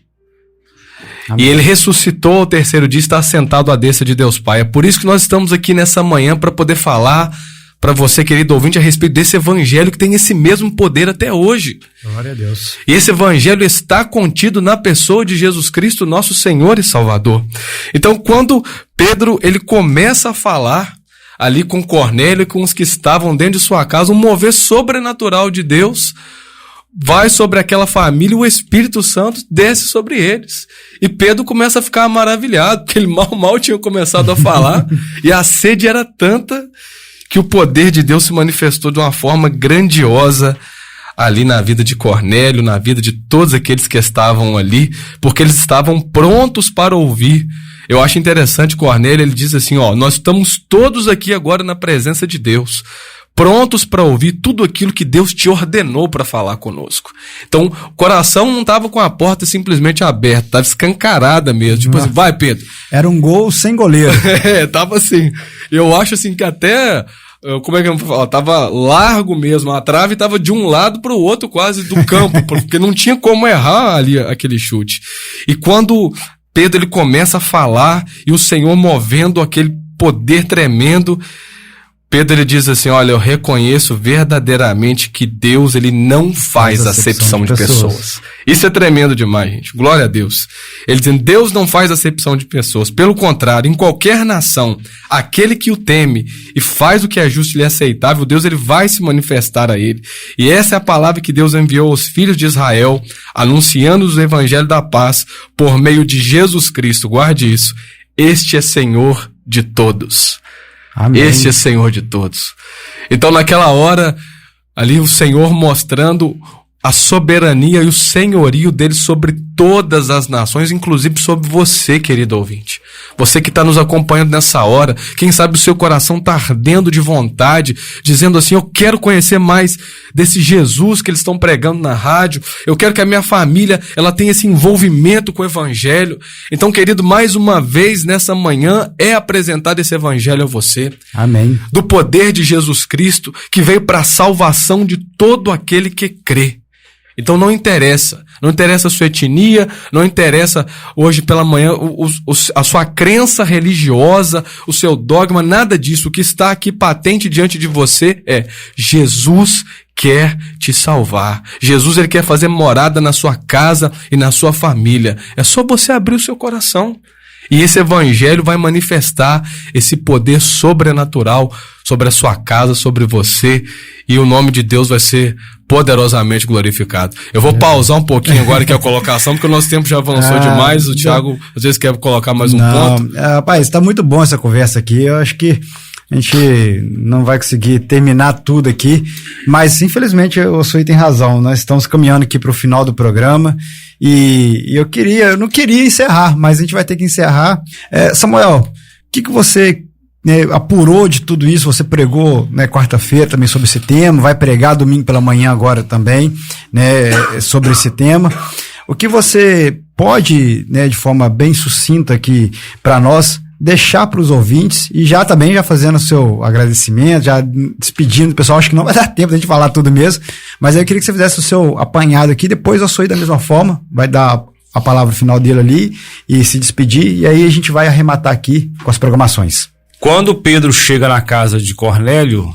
Amém. E ele ressuscitou ao terceiro dia e está sentado à destra de Deus Pai. É por isso que nós estamos aqui nessa manhã, para poder falar para você, querido ouvinte, a respeito desse evangelho que tem esse mesmo poder até hoje. Glória a Deus. E esse evangelho está contido na pessoa de Jesus Cristo, nosso Senhor e Salvador. Então, quando Pedro ele começa a falar ali com Cornélio e com os que estavam dentro de sua casa, um mover sobrenatural de Deus vai sobre aquela família e o Espírito Santo desce sobre eles. E Pedro começa a ficar maravilhado, porque ele mal tinha começado a falar e a sede era tanta que o poder de Deus se manifestou de uma forma grandiosa ali na vida de Cornélio, na vida de todos aqueles que estavam ali, porque eles estavam prontos para ouvir. Eu acho interessante, Cornélio, ele diz assim, nós estamos todos aqui agora na presença de Deus, prontos para ouvir tudo aquilo que Deus te ordenou para falar conosco. Então, o coração não estava com a porta simplesmente aberta, estava escancarada mesmo. Tipo assim, vai, Pedro. Era um gol sem goleiro. Tava assim. Eu acho assim que até, como é que eu vou falar? Tava largo mesmo, a trave tava de um lado para o outro quase do campo, porque não tinha como errar ali aquele chute. E quando Pedro ele começa a falar e o Senhor movendo aquele poder tremendo, Pedro ele diz assim, olha, eu reconheço verdadeiramente que Deus ele não faz acepção de pessoas. Isso é tremendo demais, gente. Glória a Deus. Ele dizendo, Deus não faz acepção de pessoas. Pelo contrário, em qualquer nação, aquele que o teme e faz o que é justo e aceitável, Deus ele vai se manifestar a ele. E essa é a palavra que Deus enviou aos filhos de Israel, anunciando o evangelho da paz por meio de Jesus Cristo. Guarde isso. Este é Senhor de todos. Amém. Este é Senhor de todos. Então, naquela hora, ali o Senhor mostrando a soberania e o senhorio dele sobre todas as nações, inclusive sobre você, querido ouvinte. Você que está nos acompanhando nessa hora, quem sabe o seu coração está ardendo de vontade, dizendo assim, eu quero conhecer mais desse Jesus que eles estão pregando na rádio, eu quero que a minha família ela tenha esse envolvimento com o evangelho. Então, querido, mais uma vez nessa manhã é apresentado esse evangelho a você. Amém. Do poder de Jesus Cristo que veio para a salvação de todo aquele que crê. Então não interessa a sua etnia, não interessa hoje pela manhã a sua crença religiosa, o seu dogma, nada disso. O que está aqui patente diante de você é Jesus quer te salvar. Jesus ele quer fazer morada na sua casa e na sua família. É só você abrir o seu coração E esse evangelho vai manifestar esse poder sobrenatural sobre a sua casa, sobre você, e o nome de Deus vai ser poderosamente glorificado. Eu vou pausar um pouquinho agora aqui a colocação, porque o nosso tempo já avançou demais. O Thiago, às vezes, quer colocar mais um ponto. Rapaz, tá muito bom essa conversa aqui. Eu acho que a gente não vai conseguir terminar tudo aqui, mas infelizmente o Soy tem razão. Nós estamos caminhando aqui para o final do programa e eu não queria encerrar, mas a gente vai ter que encerrar. Samuel, o que você apurou de tudo isso? Você pregou, quarta-feira também sobre esse tema, vai pregar domingo pela manhã agora também, sobre esse tema. O que você pode, de forma bem sucinta aqui para nós, deixar para os ouvintes e já fazendo o seu agradecimento, já despedindo do pessoal? Acho que não vai dar tempo da gente falar tudo mesmo, mas aí eu queria que você fizesse o seu apanhado aqui, depois eu Soy da mesma forma, vai dar a palavra final dele ali e se despedir, e aí a gente vai arrematar aqui com as programações. Quando Pedro chega na casa de Cornélio,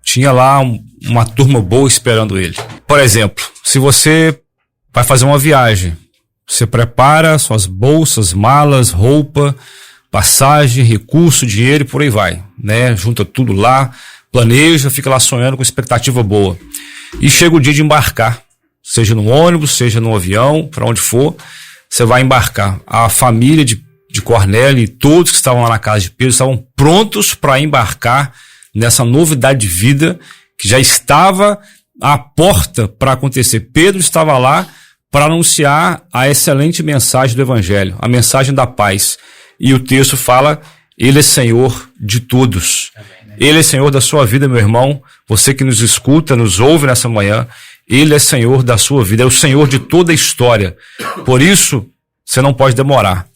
tinha lá uma turma boa esperando ele. Por exemplo, se você vai fazer uma viagem, você prepara suas bolsas, malas, roupa, passagem, recurso, dinheiro e por aí vai, Junta tudo lá, planeja, fica lá sonhando com expectativa boa. E chega o dia de embarcar, seja no ônibus, seja no avião, para onde for, você vai embarcar. A família de Cornélio e todos que estavam lá na casa de Pedro estavam prontos para embarcar nessa novidade de vida que já estava à porta para acontecer. Pedro estava lá para anunciar a excelente mensagem do Evangelho, a mensagem da paz. E o texto fala, Ele é Senhor de todos. Ele é Senhor da sua vida, meu irmão. Você que nos escuta, nos ouve nessa manhã, Ele é Senhor da sua vida, é o Senhor de toda a história. Por isso, você não pode demorar.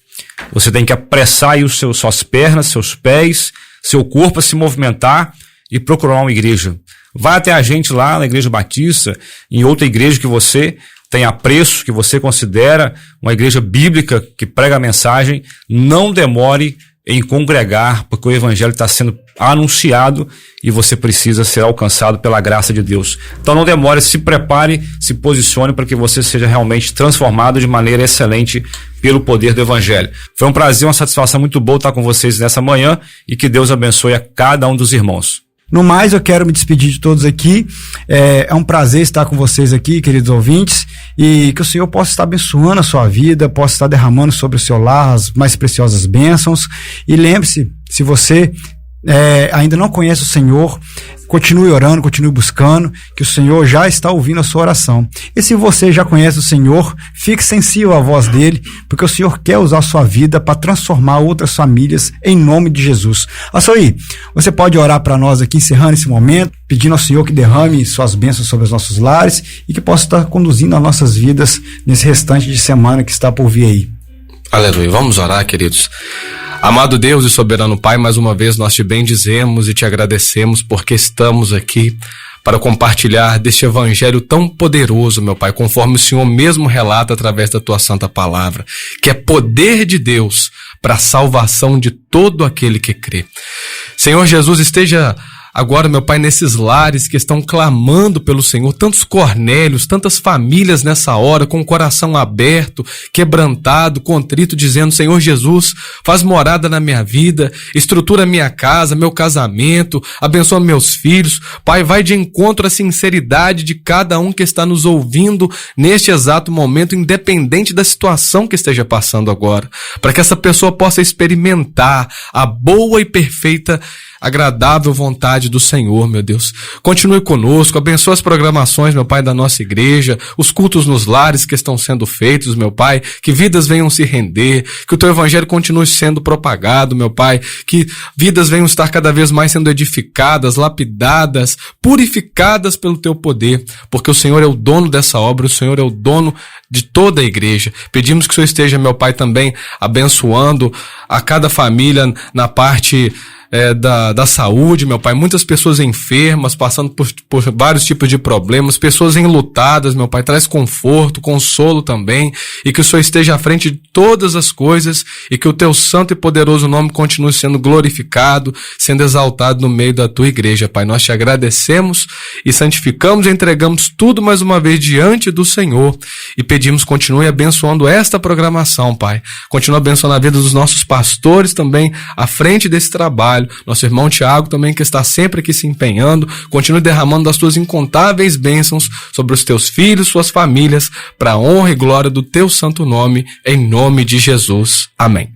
Você tem que apressar aí suas pernas, seus pés, seu corpo a se movimentar e procurar uma igreja. Vai até a gente lá na Igreja Batista, em outra igreja que você tem apreço, que você considera uma igreja bíblica que prega a mensagem. Não demore em congregar, porque o evangelho está sendo anunciado e você precisa ser alcançado pela graça de Deus. Então não demore, se prepare, se posicione para que você seja realmente transformado de maneira excelente pelo poder do evangelho. Foi um prazer, uma satisfação muito boa estar com vocês nessa manhã e que Deus abençoe a cada um dos irmãos. No mais, eu quero me despedir de todos aqui. É um prazer estar com vocês aqui, queridos ouvintes, e que o Senhor possa estar abençoando a sua vida, possa estar derramando sobre o seu lar as mais preciosas bênçãos. E lembre-se, se você ainda não conhece o Senhor, continue orando, continue buscando, que o Senhor já está ouvindo a sua oração. E se você já conhece o Senhor, fique sensível à voz dele, porque o Senhor quer usar a sua vida para transformar outras famílias em nome de Jesus. Soy, você pode orar para nós aqui, encerrando esse momento, pedindo ao Senhor que derrame suas bênçãos sobre os nossos lares e que possa estar conduzindo as nossas vidas nesse restante de semana que está por vir aí. Aleluia. Vamos orar, queridos. Amado Deus e soberano Pai, mais uma vez nós te bendizemos e te agradecemos porque estamos aqui para compartilhar deste evangelho tão poderoso, meu Pai, conforme o Senhor mesmo relata através da tua santa palavra, que é poder de Deus para a salvação de todo aquele que crê. Senhor Jesus, esteja agora, meu Pai, nesses lares que estão clamando pelo Senhor, tantos Cornélios, tantas famílias nessa hora, com o coração aberto, quebrantado, contrito, dizendo, Senhor Jesus, faz morada na minha vida, estrutura minha casa, meu casamento, abençoa meus filhos. Pai, vai de encontro à sinceridade de cada um que está nos ouvindo neste exato momento, independente da situação que esteja passando agora, para que essa pessoa possa experimentar a boa e perfeita agradável vontade do Senhor, meu Deus. Continue conosco, abençoa as programações, meu Pai, da nossa igreja, os cultos nos lares que estão sendo feitos, meu Pai, que vidas venham se render, que o teu evangelho continue sendo propagado, meu Pai, que vidas venham estar cada vez mais sendo edificadas, lapidadas, purificadas pelo teu poder, porque o Senhor é o dono dessa obra, o Senhor é o dono de toda a igreja. Pedimos que o Senhor esteja, meu Pai, também abençoando a cada família na parte da saúde, meu Pai, muitas pessoas enfermas, passando por vários tipos de problemas, pessoas enlutadas, meu Pai, traz conforto, consolo também, e que o Senhor esteja à frente de todas as coisas, e que o Teu santo e poderoso nome continue sendo glorificado, sendo exaltado no meio da Tua igreja, Pai. Nós Te agradecemos e santificamos e entregamos tudo mais uma vez diante do Senhor, e pedimos, continue abençoando esta programação, Pai. Continue abençoando a vida dos nossos pastores também, à frente desse trabalho. Nosso irmão Tiago também, que está sempre aqui se empenhando, continue derramando das tuas incontáveis bênçãos sobre os teus filhos, suas famílias, para a honra e glória do teu santo nome, em nome de Jesus. Amém.